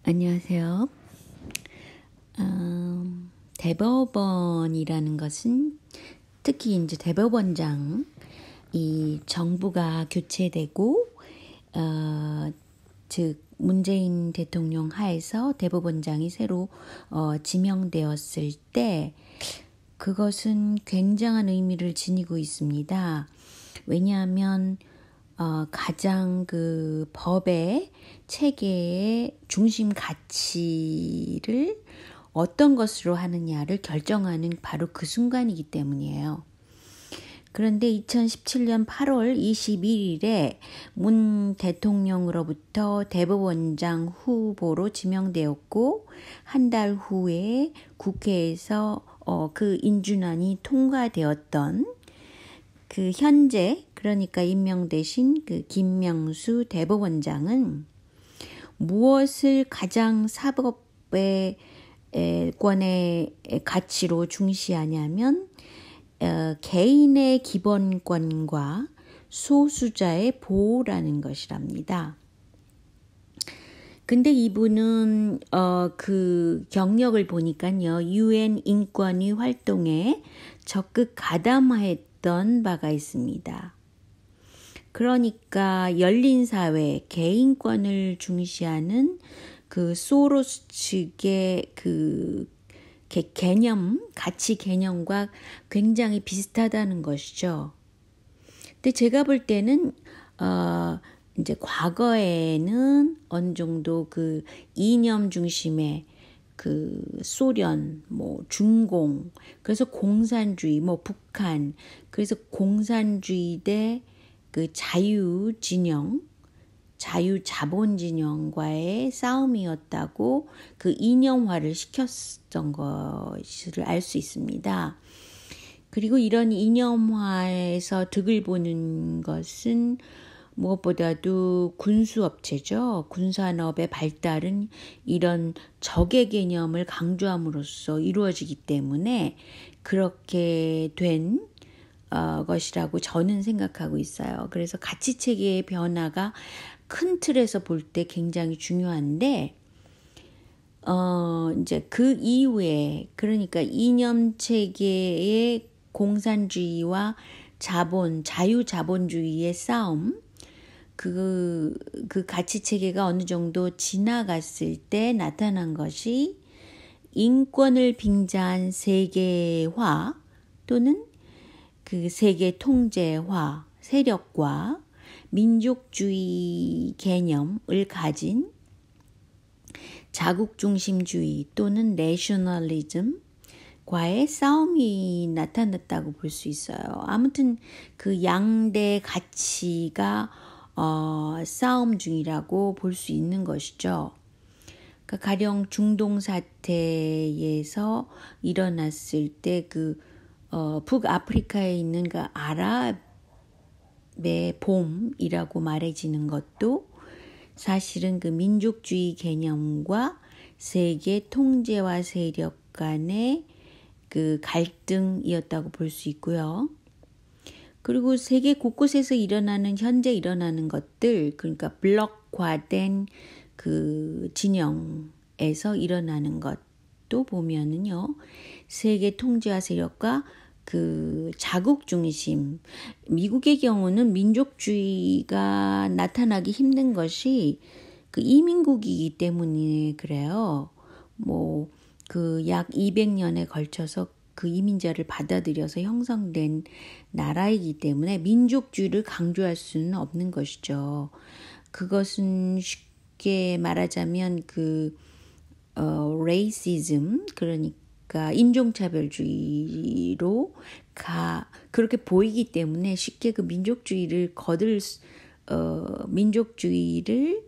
안녕하세요. 대법원이라는 것은 특히 이제 대법원장, 이 정부가 교체되고, 즉 문재인 대통령 하에서 대법원장이 새로 지명되었을 때 그것은 굉장한 의미를 지니고 있습니다. 왜냐하면 가장 그 법의 체계의 중심 가치를 어떤 것으로 하느냐를 결정하는 바로 그 순간이기 때문이에요. 그런데 2017년 8월 21일에 문 대통령으로부터 대법원장 후보로 지명되었고 한 달 후에 국회에서 그 인준안이 통과되었던 그 현재 그러니까 임명되신 그 김명수 대법원장은 무엇을 가장 사법의 권의 가치로 중시하냐면 개인의 기본권과 소수자의 보호라는 것이랍니다. 근데 이분은 그 경력을 보니까요, UN 인권위 활동에 적극 가담했던 바가 있습니다. 그러니까 열린 사회, 개인권을 중시하는 그 소로스 측의 그 개념, 가치 개념과 굉장히 비슷하다는 것이죠. 근데 제가 볼 때는 이제 과거에는 어느 정도 그 이념 중심의 그 소련, 뭐 중공, 그래서 공산주의, 뭐 북한, 그래서 공산주의 대 그 자유 진영, 자유 자본 진영과의 싸움이었다고 그 이념화를 시켰던 것을 알 수 있습니다. 그리고 이런 이념화에서 득을 보는 것은 무엇보다도 군수업체죠. 군산업의 발달은 이런 적의 개념을 강조함으로써 이루어지기 때문에 그렇게 된 것이라고 저는 생각하고 있어요. 그래서 가치체계의 변화가 큰 틀에서 볼 때 굉장히 중요한데 이제 그 이후에 그러니까 이념체계의 공산주의와 자본, 자유자본주의의 싸움 그 가치체계가 어느 정도 지나갔을 때 나타난 것이 인권을 빙자한 세계화 또는 그 세계 통제화 세력과 민족주의 개념을 가진 자국중심주의 또는 내셔널리즘과의 싸움이 나타났다고 볼 수 있어요. 아무튼 그 양대 가치가 싸움 중이라고 볼 수 있는 것이죠. 그러니까 가령 중동 사태에서 일어났을 때 그 북아프리카에 있는 그 아랍의 봄이라고 말해지는 것도 사실은 그 민족주의 개념과 세계 통제와 세력 간의 그 갈등이었다고 볼 수 있고요. 그리고 세계 곳곳에서 현재 일어나는 것들, 그러니까 블록화된 그 진영에서 일어나는 것도 보면은요, 세계 통제와 세력과 그 자국 중심, 미국의 경우는 민족주의가 나타나기 힘든 것이 그 이민국이기 때문에 그래요. 뭐 그 약 200년에 걸쳐서 그 이민자를 받아들여서 형성된 나라이기 때문에 민족주의를 강조할 수는 없는 것이죠. 그것은 쉽게 말하자면 그 레이시즘 그러니까 인종차별주의로 그렇게 보이기 때문에 쉽게 그 민족주의를 민족주의를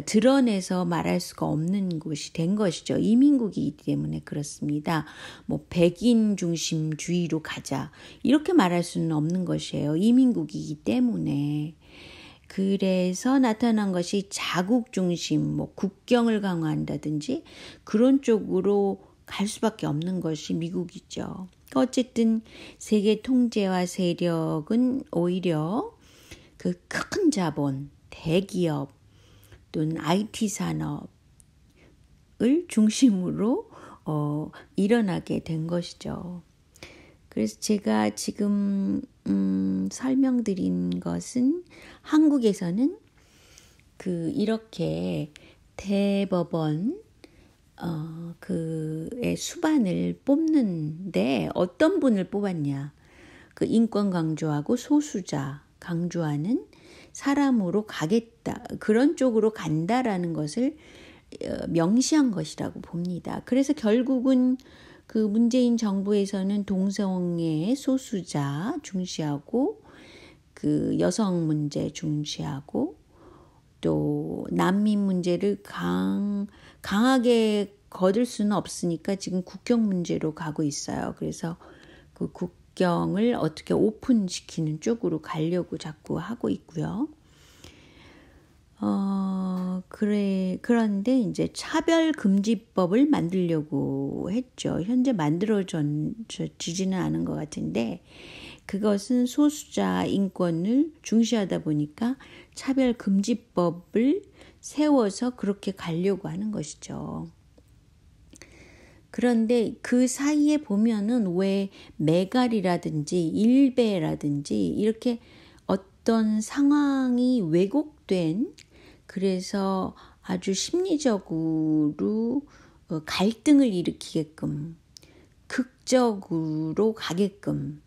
드러내서 말할 수가 없는 곳이 된 것이죠. 이민국이기 때문에 그렇습니다. 뭐 백인 중심주의로 가자 이렇게 말할 수는 없는 것이에요. 이민국이기 때문에. 그래서 나타난 것이 자국 중심, 뭐 국경을 강화한다든지 그런 쪽으로 갈 수밖에 없는 것이 미국이죠. 어쨌든 세계 통제와 세력은 오히려 그 큰 자본, 대기업 또는 IT 산업 중심으로 일어나게 된 것이죠. 그래서 제가 지금 설명드린 것은 한국에서는 이렇게 대법원 그의 수반을 뽑는데 어떤 분을 뽑았냐? 인권 강조하고 소수자 강조하는 사람으로 가겠다. 그런 쪽으로 간다라는 것을 명시한 것이라고 봅니다. 그래서 결국은 문재인 정부에서는 동성애 소수자 중시하고 여성 문제 중시하고 또 난민 문제를 강하게 거둘 수는 없으니까 지금 국경 문제로 가고 있어요. 그래서 국경을 어떻게 오픈시키는 쪽으로 가려고 자꾸 하고 있고요. 그런데 이제 차별금지법을 만들려고 했죠. 현재 만들어지지는 않은 것 같은데 그것은 소수자 인권을 중시하다 보니까 차별금지법을 세워서 그렇게 가려고 하는 것이죠. 그런데 그 사이에 보면은 왜 매갈이라든지 일배라든지 이렇게 어떤 상황이 왜곡된 그래서 아주 심리적으로 갈등을 일으키게끔 극적으로 가게끔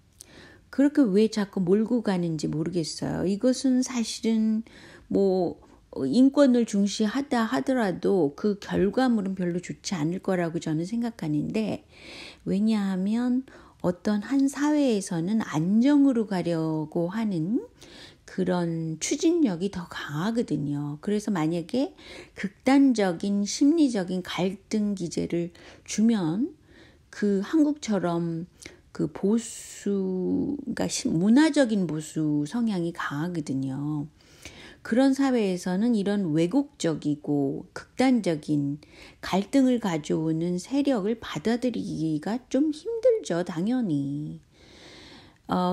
그렇게 왜 자꾸 몰고 가는지 모르겠어요. 이것은 사실은 인권을 중시하다 하더라도 그 결과물은 별로 좋지 않을 거라고 저는 생각하는데 왜냐하면 어떤 한 사회에서는 안정으로 가려고 하는 그런 추진력이 더 강하거든요. 그래서 만약에 극단적인 심리적인 갈등 기제를 주면 한국처럼 그러니까 문화적인 보수 성향이 강하거든요. 그런 사회에서는 이런 왜곡적이고 극단적인 갈등을 가져오는 세력을 받아들이기가 좀 힘들죠, 당연히.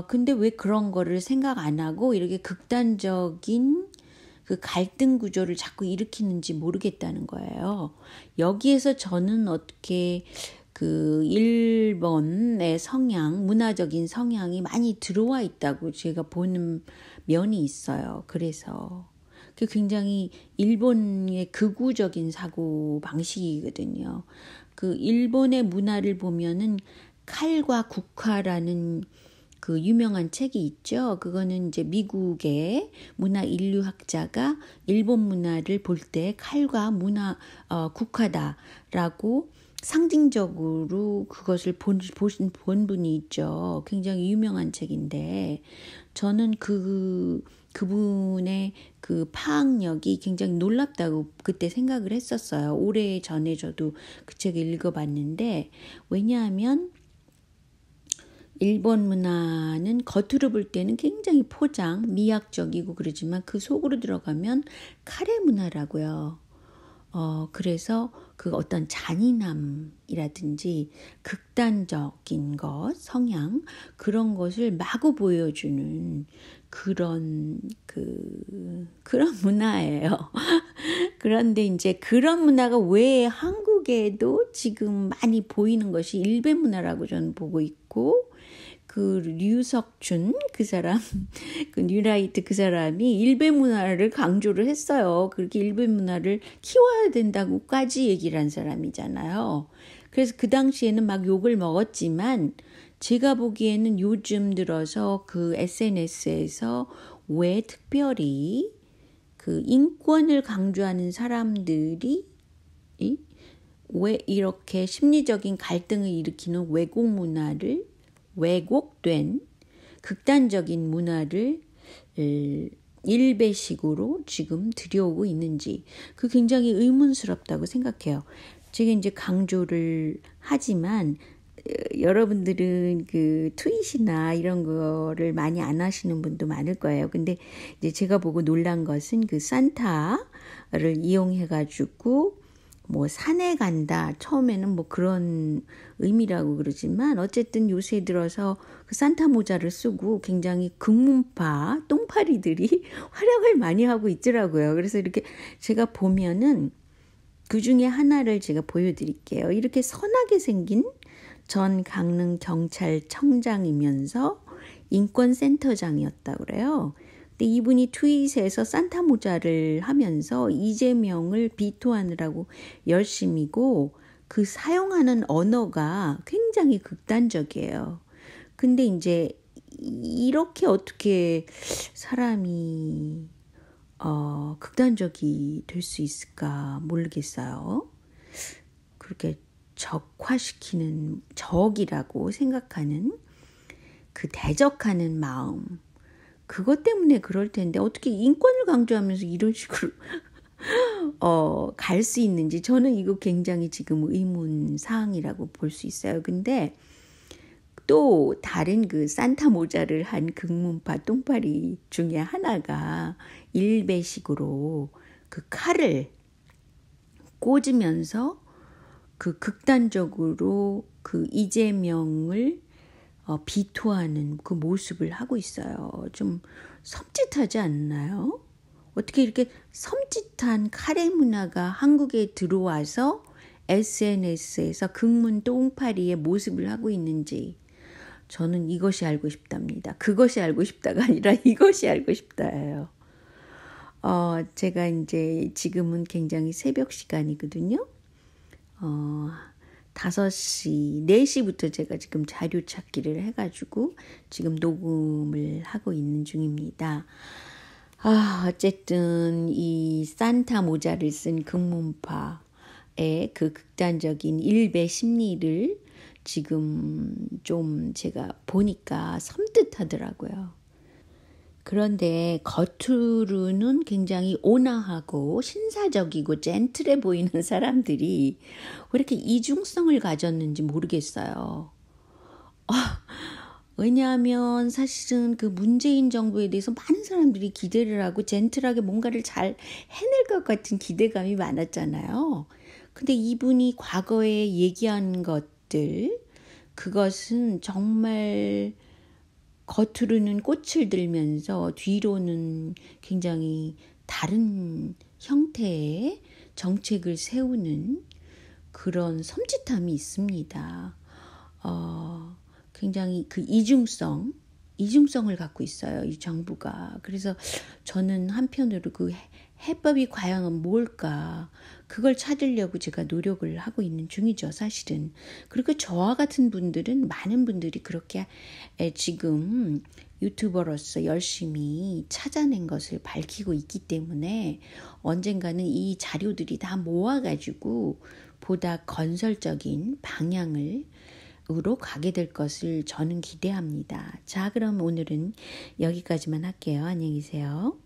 근데 왜 그런 거를 생각 안 하고 이렇게 극단적인 갈등 구조를 자꾸 일으키는지 모르겠다는 거예요. 여기에서 저는 어떻게 일본의 문화적인 성향이 많이 들어와 있다고 제가 보는 면이 있어요. 그래서 굉장히 일본의 극우적인 사고 방식이거든요. 일본의 문화를 보면은 칼과 국화라는 유명한 책이 있죠. 그거는 이제 미국의 문화 인류학자가 일본 문화를 볼 때 칼과 국화다라고 상징적으로 그것을 본 분이 있죠. 굉장히 유명한 책인데 저는 그분의 파악력이 굉장히 놀랍다고 그때 생각을 했었어요. 오래 전에 저도 그 책을 읽어봤는데 왜냐하면 일본 문화는 겉으로 볼 때는 굉장히 미학적이고 그러지만 그 속으로 들어가면 카레 문화라고요. 그래서 어떤 잔인함이라든지 극단적인 성향, 그런 것을 마구 보여주는 그런 문화예요. 그런데 이제 그런 문화가 왜 한국에도 지금 많이 보이는 것이 일베 문화라고 저는 보고 있고, 류석춘 뉴라이트 그 사람이 일베 문화를 강조를 했어요. 그렇게 일베 문화를 키워야 된다고까지 얘기를 한 사람이잖아요. 그래서 그 당시에는 막 욕을 먹었지만 제가 보기에는 요즘 들어서 SNS에서 왜 특별히 인권을 강조하는 사람들이 왜 이렇게 심리적인 갈등을 일으키는 왜곡된 극단적인 문화를 일배식으로 지금 들여오고 있는지 굉장히 의문스럽다고 생각해요. 제가 이제 강조를 하지만 여러분들은 트윗이나 이런 거를 많이 안 하시는 분도 많을 거예요. 근데 이제 제가 보고 놀란 것은 산타를 이용해가지고 산에 간다. 처음에는 그런 의미라고 그러지만 어쨌든 요새 들어서 산타 모자를 쓰고 굉장히 극문파 똥파리들이 활약을 많이 하고 있더라고요. 그래서 이렇게 제가 보면은 그 중에 하나를 제가 보여드릴게요. 이렇게 선하게 생긴 전 강릉 경찰청장이면서 인권센터장이었다고 그래요. 근데 이분이 트윗에서 산타 모자를 하면서 이재명을 비토하느라고 열심이고 그 사용하는 언어가 굉장히 극단적이에요. 근데 이제 이렇게 어떻게 사람이 극단적이 될 수 있을까 모르겠어요. 그렇게 적화시키는 적이라고 생각하는 그 대적하는 마음 그것 때문에 그럴 텐데 어떻게 인권을 강조하면서 이런 식으로 갈 수 있는지 저는 이거 굉장히 지금 의문 사항이라고 볼 수 있어요. 근데 또 다른 그 산타 모자를 한 극문파 똥파리 중에 하나가 일배식으로 그 칼을 꽂으면서 그 극단적으로 그 이재명을 비토하는 그 모습을 하고 있어요. 좀 섬찟하지 않나요? 어떻게 이렇게 섬찟한 카레 문화가 한국에 들어와서 SNS에서 극문 똥파리의 모습을 하고 있는지 저는 이것이 알고 싶답니다. 그것이 알고 싶다가 아니라 이것이 알고 싶다예요. 제가 이제 지금은 굉장히 새벽 시간이거든요. 5시, 4시부터 제가 지금 자료 찾기를 해가지고 지금 녹음을 하고 있는 중입니다. 어쨌든 이 산타 모자를 쓴 극문파의 그 극단적인 일배 심리를 지금 좀 제가 보니까 섬뜩하더라고요. 그런데 겉으로는 굉장히 온화하고 신사적이고 젠틀해 보이는 사람들이 왜 이렇게 이중성을 가졌는지 모르겠어요. 왜냐하면 사실은 그 문재인 정부에 대해서 많은 사람들이 기대를 하고 젠틀하게 뭔가를 잘 해낼 것 같은 기대감이 많았잖아요. 근데 이분이 과거에 얘기한 것들, 그것은 정말 겉으로는 꽃을 들면서 뒤로는 굉장히 다른 형태의 정책을 세우는 그런 섬찟함이 있습니다. 굉장히 그 이중성을 갖고 있어요. 이 정부가. 그래서 저는 한편으로 그 해법이 과연 뭘까 그걸 찾으려고 제가 노력을 하고 있는 중이죠. 사실은. 그리고 저와 같은 분들은 많은 분들이 그렇게 지금 유튜버로서 열심히 찾아낸 것을 밝히고 있기 때문에 언젠가는 이 자료들이 다 모아가지고 보다 건설적인 방향을 으로 가게 될 것을 저는 기대합니다. 자, 그럼 오늘은 여기까지만 할게요. 안녕히 계세요.